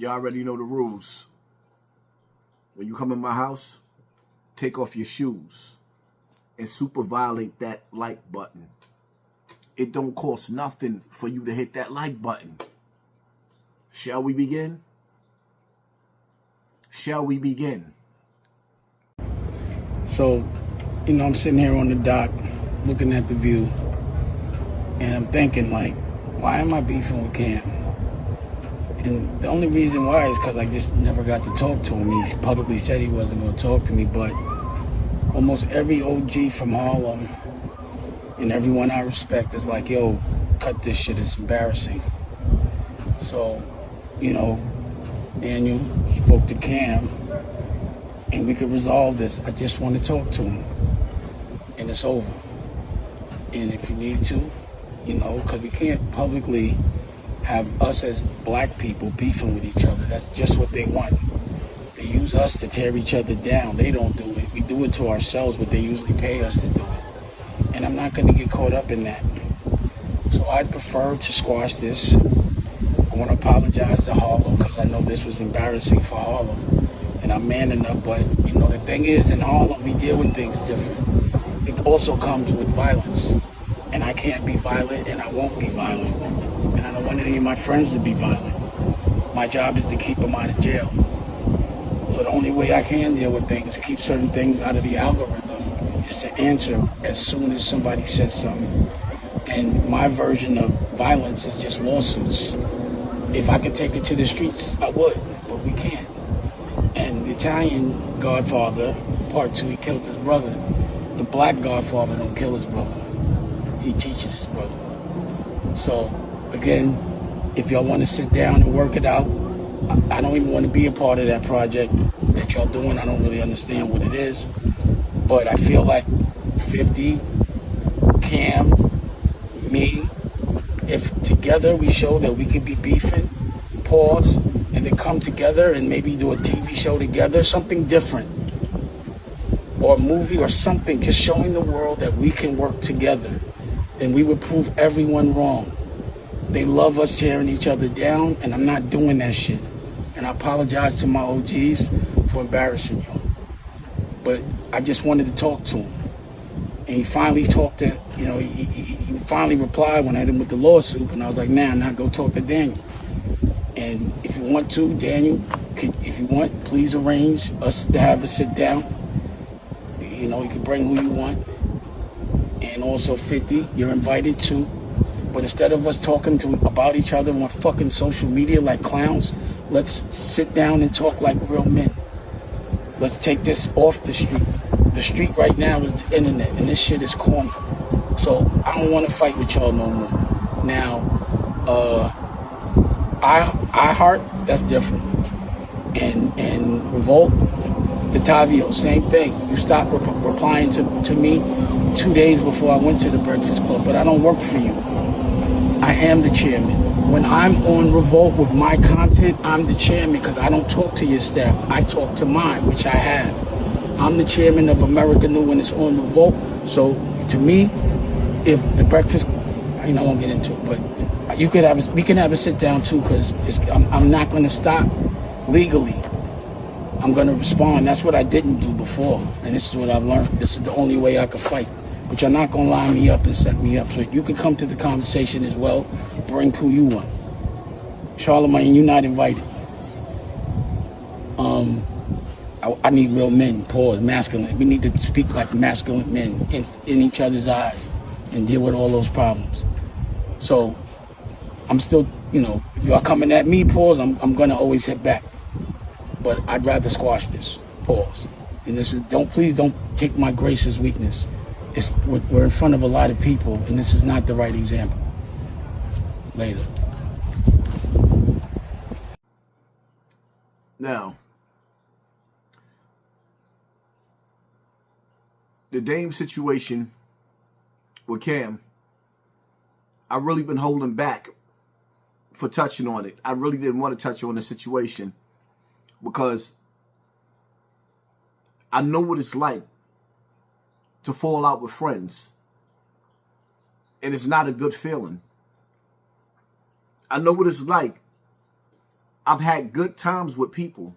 You already know the rules. When you come in my house, take off your shoes and super violate that like button. It don't cost nothing for you to hit that like button. Shall we begin? Shall we begin? So, I'm sitting here on the dock looking at the view, and I'm thinking, like, why am I beefing with Cam? And the only reason why is because I just never got to talk to him. He publicly said he wasn't going to talk to me, but almost every OG from Harlem and everyone I respect is like, yo, cut this shit, it's embarrassing. So, Daniel spoke to Cam, and we could resolve this. I just want to talk to him, and it's over. And if you need to, because we can't publicly have us as black people beefing with each other. That's just what they want. They use us to tear each other down. They don't do it. We do it to ourselves, but they usually pay us to do it. And I'm not going to get caught up in that. So I'd prefer to squash this. I want to apologize to Harlem because I know this was embarrassing for Harlem. And I'm man enough, but the thing is, in Harlem, we deal with things different. It also comes with violence. And I can't be violent, and I won't be violent. And I don't want any of my friends to be violent. My job is to keep them out of jail. So the only way I can deal with things, to keep certain things out of the algorithm, is to answer as soon as somebody says something. And my version of violence is just lawsuits. If I could take it to the streets, I would, but we can't. And the Italian Godfather, part 2, he killed his brother. The black Godfather don't kill his brother. He teaches his brother. So, again, if y'all want to sit down and work it out, I don't even want to be a part of that project that y'all doing. I don't really understand what it is. But I feel like 50, Cam, me, if together we show that we could be beefing, pause, and then come together and maybe do a TV show together, something different, or a movie or something, just showing the world that we can work together, then we would prove everyone wrong. They love us tearing each other down, and I'm not doing that shit. And I apologize to my OGs for embarrassing you. But I just wanted to talk to him. And he finally talked to, he finally replied when I hit him with the lawsuit, and I was like, man, now go talk to Daniel. And if you want to, Daniel, if you want, please arrange us to have a sit down. You can bring who you want. And also 50, you're invited too. But instead of us talking about each other on fucking social media like clowns, let's sit down and talk like real men. Let's take this off the street. The street right now is the internet, and this shit is corny. So I don't want to fight with y'all no more. Now, I heart, that's different. And Revolt, the Tavio, same thing. You stopped replying to me 2 days before I went to the Breakfast Club, but I don't work for you. I am the chairman. When I'm on Revolt with my content, I'm the chairman because I don't talk to your staff. I talk to mine, which I have. I'm the chairman of America New when it's on Revolt. So to me, if the Breakfast, I won't get into it, but we can have a sit down too, because I'm not going to stop legally. I'm going to respond. That's what I didn't do before, and this is what I've learned. This is the only way I could fight. But you're not going to line me up and set me up. So you can come to the conversation as well. Bring who you want. Charlemagne, you're not invited. I need real men, pause, masculine. We need to speak like masculine men in each other's eyes and deal with all those problems. So I'm still, if y'all coming at me, pause, I'm going to always hit back. But I'd rather squash this, pause. And this is, please don't take my grace as weakness. We're in front of a lot of people, and this is not the right example. Later. Now, the Dame situation with Cam, I've really been holding back for touching on it. I really didn't want to touch on the situation because I know what it's like to fall out with friends. And it's not a good feeling. I know what it's like I've had good times with people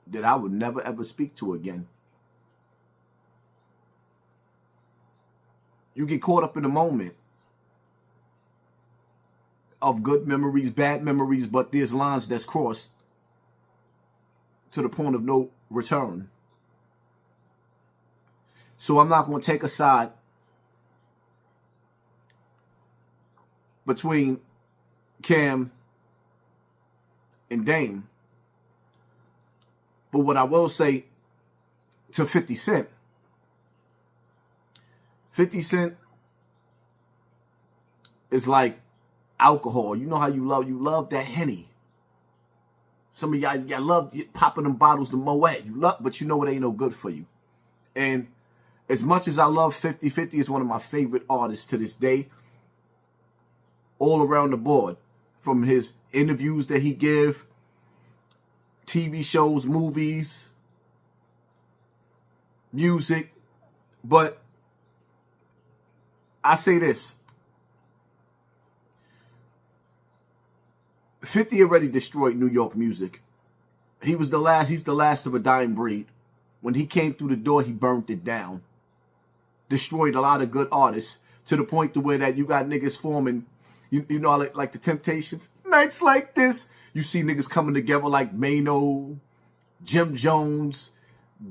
that I would never ever speak to again. You get caught up in the moment of good memories, bad memories, but there's lines that's crossed to the point of no return. So I'm not going to take a side between Cam and Dame. But what I will say to 50 Cent, 50 Cent is like alcohol. You know how you love that Henny. Some of y'all love popping them bottles of Moet. You love, but you know it ain't no good for you. And as much as I love 50, 50 is one of my favorite artists to this day. All around the board. From his interviews that he give, TV shows, movies, music. But I say this. 50 already destroyed New York music. He's the last of a dying breed. When he came through the door, he burnt it down. Destroyed a lot of good artists to the point to where that you got niggas forming, you know, like the Temptations. Nights like this, you see niggas coming together like Mano, Jim Jones,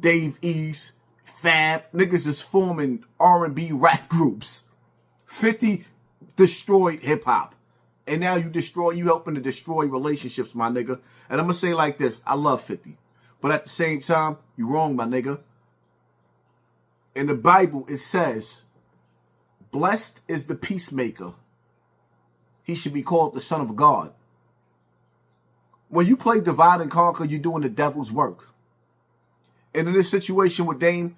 Dave East, Fab. Niggas is forming R&B rap groups. 50 destroyed hip hop. And now you helping to destroy relationships, my nigga. And I'm going to say like this. I love 50. But at the same time, you wrong, my nigga. In the Bible, it says, blessed is the peacemaker. He should be called the Son of God. When you play divide and conquer, you're doing the devil's work. And in this situation with Dame,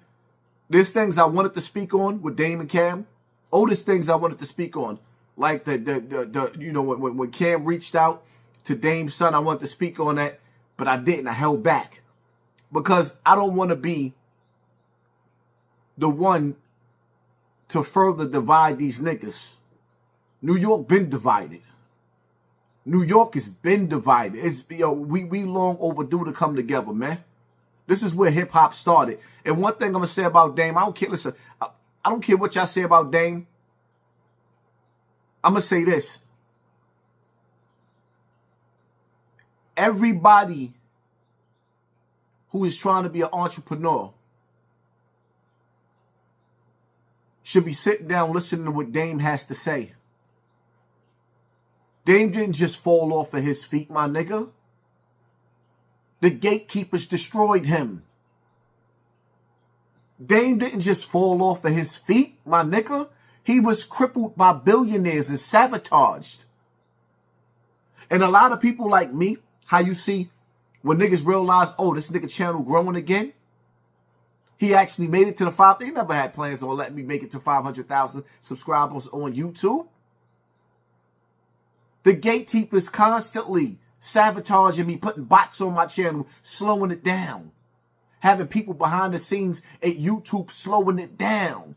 there's things I wanted to speak on with Dame and Cam. Oh, there's things I wanted to speak on. Like when Cam reached out to Dame's son, I wanted to speak on that, but I didn't. I held back because I don't want to be the one to further divide these niggas. New York been divided. New York has been divided. It's we long overdue to come together, man. This is where hip hop started. And one thing I'm gonna say about Dame, I don't care. Listen, I don't care what y'all say about Dame. I'm going to say this. Everybody who is trying to be an entrepreneur should be sitting down listening to what Dame has to say. Dame didn't just fall off of his feet, my nigga. The gatekeepers destroyed him. Dame didn't just fall off of his feet, my nigga. He was crippled by billionaires and sabotaged. And a lot of people like me, how you see when niggas realize, oh, this nigga channel growing again. He actually made it to the 5. He never had plans on letting me make it to 500,000 subscribers on YouTube. The gatekeepers constantly sabotaging me, putting bots on my channel, slowing it down. Having people behind the scenes at YouTube slowing it down.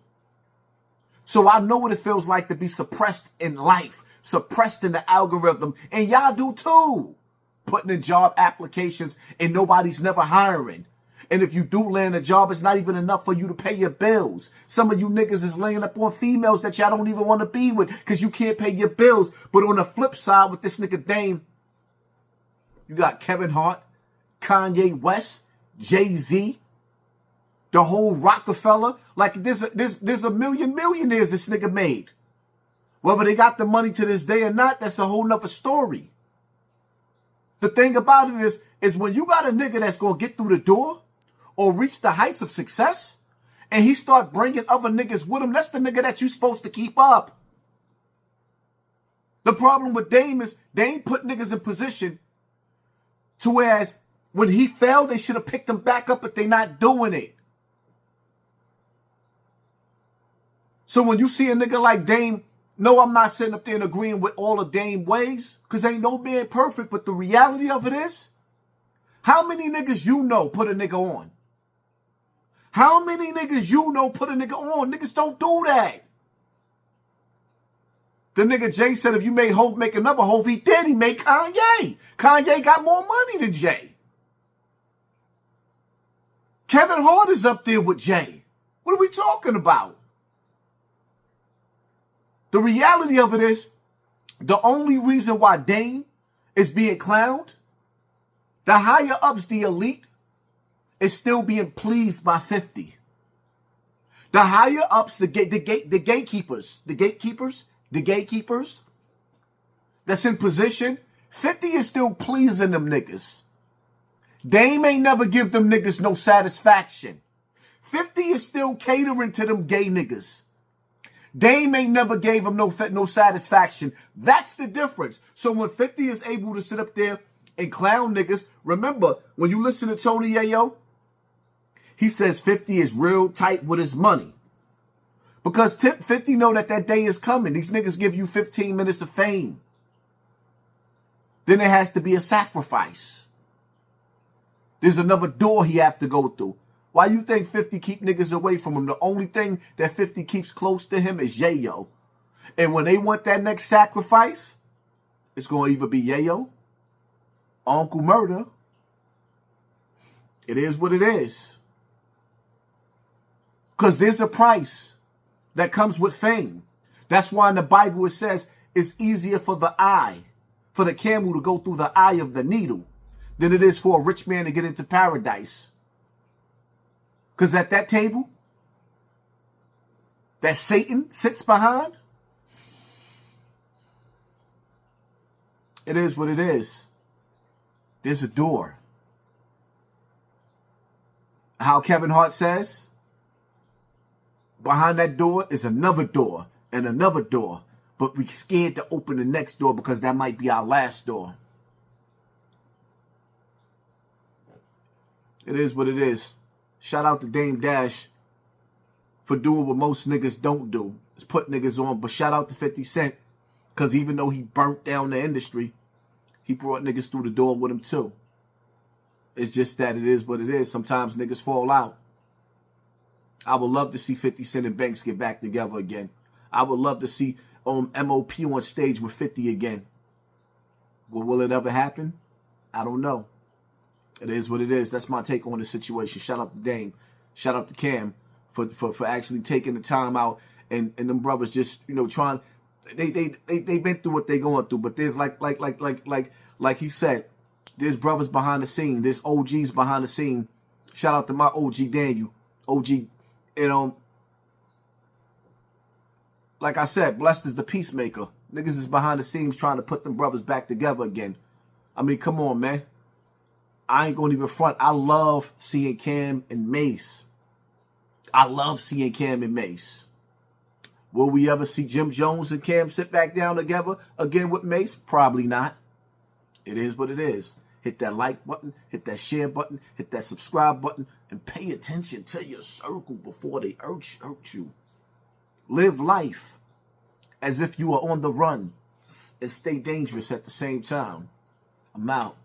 So I know what it feels like to be suppressed in life, suppressed in the algorithm, and y'all do too. Putting in job applications and nobody's never hiring. And if you do land a job, it's not even enough for you to pay your bills. Some of you niggas is laying up on females that y'all don't even want to be with because you can't pay your bills. But on the flip side with this nigga Dame, you got Kevin Hart, Kanye West, Jay-Z, the whole Rockefeller. Like there's a million millionaires this nigga made. Whether they got the money to this day or not, that's a whole nother story. The thing about it is when you got a nigga that's going to get through the door or reach the heights of success and he start bringing other niggas with him, that's the nigga that you supposed to keep up. The problem with Dame is Dame put niggas in position to whereas when he fell, they should have picked him back up, but they not doing it. So when you see a nigga like Dame, no, I'm not sitting up there and agreeing with all of Dame ways, because ain't no man perfect, but the reality of it is, how many niggas you know put a nigga on? How many niggas you know put a nigga on? Niggas don't do that. The nigga Jay said if you made Hov make another Hov, he did. He made Kanye. Kanye got more money than Jay. Kevin Hart is up there with Jay. What are we talking about? The reality of it is, the only reason why Dame is being clowned, the higher ups, the elite, is still being pleased by 50. The higher ups, the gatekeepers that's in position, 50 is still pleasing them niggas. Dame ain't never give them niggas no satisfaction. 50 is still catering to them gay niggas. Dame ain't never gave them no satisfaction. That's the difference. So when 50 is able to sit up there and clown niggas, remember, when you listen to Tony Yayo, he says 50 is real tight with his money. Because 50 know that day is coming. These niggas give you 15 minutes of fame. Then there has to be a sacrifice. There's another door he have to go through. Why you think 50 keep niggas away from him? The only thing that 50 keeps close to him is Yayo. And when they want that next sacrifice, it's going to either be Yayo, Uncle Murder. It is what it is. Because there's a price that comes with fame. That's why in the Bible it says it's easier for the camel to go through the eye of the needle than it is for a rich man to get into paradise. Because at that table that Satan sits behind, it is what it is. There's a door. How Kevin Hart says, behind that door is another door and another door. But we're scared to open the next door because that might be our last door. It is what it is. Shout out to Dame Dash for doing what most niggas don't do. Is put niggas on. But shout out to 50 Cent. Because even though he burnt down the industry, he brought niggas through the door with him too. It's just that it is what it is. Sometimes niggas fall out. I would love to see 50 Cent and Banks get back together again. I would love to see MOP on stage with 50 again. But will it ever happen? I don't know. It is what it is. That's my take on the situation. Shout out to Dame. Shout out to Cam for actually taking the time out and them brothers just, you know, trying. They been through what they going through, but there's like he said, there's brothers behind the scene. There's OGs behind the scene. Shout out to my OG Daniel. OG, you know, like I said, blessed is the peacemaker. Niggas is behind the scenes trying to put them brothers back together again. I mean, come on, man. I ain't going to even front. I love seeing Cam and Mace. I love seeing Cam and Mace. Will we ever see Jim Jones and Cam sit back down together again with Mace? Probably not. It is what it is. Hit that like button, hit that share button, hit that subscribe button, and pay attention to your circle before they hurt you. Live life as if you are on the run and stay dangerous at the same time. I'm out.